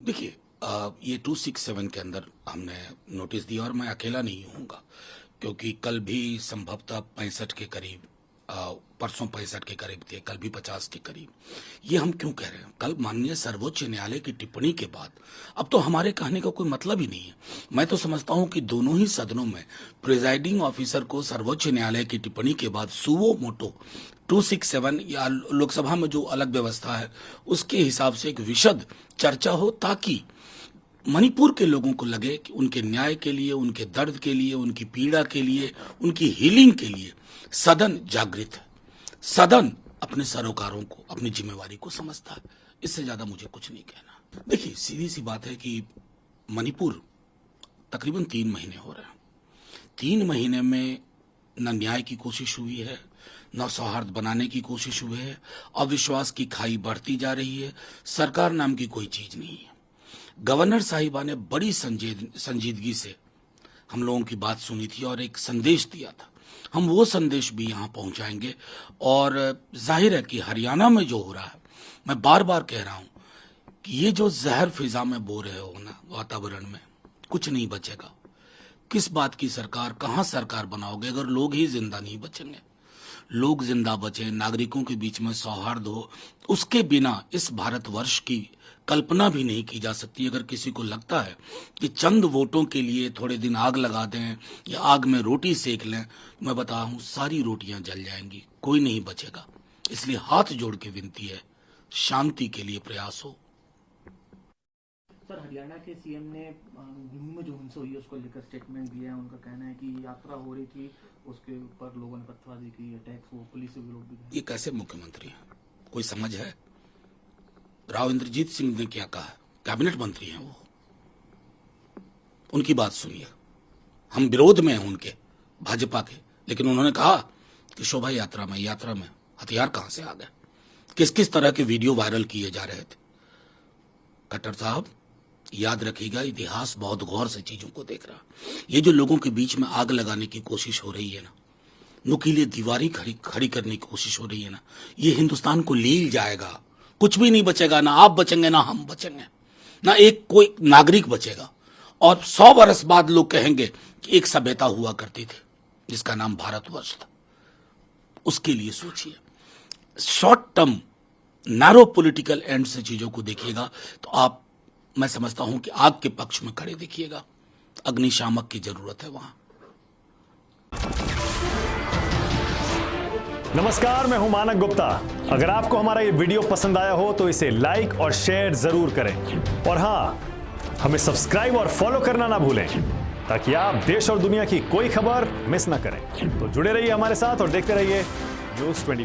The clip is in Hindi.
देखिए, ये 267 के अंदर हमने नोटिस दिया और मैं अकेला नहीं होऊंगा, क्योंकि कल भी संभवतः 65 के करीब, परसों 65 के करीब थे, कल भी 50 के करीब। ये हम क्यों कह रहे हैं? कल माननीय सर्वोच्च न्यायालय की टिप्पणी के बाद अब तो हमारे कहने का कोई मतलब ही नहीं है। मैं तो समझता हूं कि दोनों ही सदनों में प्रिजाइडिंग ऑफिसर को सर्वोच्च न्यायालय की टिप्पणी के बाद सुवो मोटो 267 या लोकसभा में जो अलग व्यवस्था है उसके हिसाब से एक विशद चर्चा हो, ताकि मणिपुर के लोगों को लगे कि उनके न्याय के लिए, उनके दर्द के लिए, उनकी पीड़ा के लिए, उनकी हीलिंग के लिए सदन जागृत है। सदन अपने सरोकारों को, अपनी जिम्मेवारी को समझता है। इससे ज्यादा मुझे कुछ नहीं कहना। देखिए, सीधी सी बात है कि मणिपुर तकरीबन 3 महीने हो रहे हैं। 3 महीने में न न्याय की कोशिश हुई है, न सौहार्द बनाने की कोशिश हुई है। अविश्वास की खाई बढ़ती जा रही है। सरकार नाम की कोई चीज नहीं है। गवर्नर साहिबा ने बड़ी संजीदगी से हम लोगों की बात सुनी थी और एक संदेश दिया था। हम वो संदेश भी यहाँ पहुंचाएंगे। और जाहिर है कि हरियाणा में जो हो रहा है, मैं बार बार कह रहा हूं कि ये जो जहर फिजा में बो रहे हो ना वातावरण में, कुछ नहीं बचेगा। किस बात की सरकार, कहां सरकार बनाओगे अगर लोग ही जिंदा नहीं बचेंगे? लोग जिंदा बचे, नागरिकों के बीच में सौहार्द हो, उसके बिना इस भारतवर्ष की कल्पना भी नहीं की जा सकती। अगर किसी को लगता है कि चंद वोटों के लिए थोड़े दिन आग लगा दें या आग में रोटी सेक लें, मैं बता हूं सारी रोटियां जल जाएंगी, कोई नहीं बचेगा। इसलिए हाथ जोड़ के विनती है, शांति के लिए प्रयास हो। सर, हरियाणा के सीएम ने जम्मू में जो हिंसा हुई है उसको लेकर स्टेटमेंट दिया है। उनका कहना है कि यात्रा हो रही थी, उसके ऊपर लोगों ने पत्थरबाजी की, अटैक्स हुआ, पुलिस से भी लोग भी। ये कैसे मुख्यमंत्री हैं? कोई समझ है? राव इंद्रजीत सिंह ने क्या कहा? कैबिनेट मंत्री हैं वो, उनकी बात सुनिए। हम विरोध में हैं उनके, भाजपा के, लेकिन उन्होंने कहा कि शोभा यात्रा में हथियार कहां से आ गए, किस किस तरह के वीडियो वायरल किए जा रहे थे। खट्टर साहब, याद रखिएगा, इतिहास बहुत गौर से चीजों को देख रहा। ये जो लोगों के बीच में आग लगाने की कोशिश हो रही है ना, नुकीले दीवारी खड़ी करने की कोशिश हो रही है ना, ये हिंदुस्तान को लील जाएगा। कुछ भी नहीं बचेगा, ना आप बचेंगे, ना हम बचेंगे, ना एक कोई नागरिक बचेगा। और 100 वर्ष बाद लोग कहेंगे कि एक सभ्यता हुआ करती थी जिसका नाम भारतवर्ष था। उसके लिए सोचिए। Short term narrow political and से चीजों को देखिएगा तो आप, मैं समझता हूं कि आग के पक्ष में खड़े देखिएगा। अग्निशामक की जरूरत है वहां। नमस्कार, मैं हूं मानक गुप्ता। अगर आपको हमारा ये वीडियो पसंद आया हो तो इसे लाइक और शेयर जरूर करें। और हां, हमें सब्सक्राइब और फॉलो करना ना भूलें, ताकि आप देश और दुनिया की कोई खबर मिस ना करें। तो जुड़े रहिए हमारे साथ और देखते रहिए न्यूज़ 24।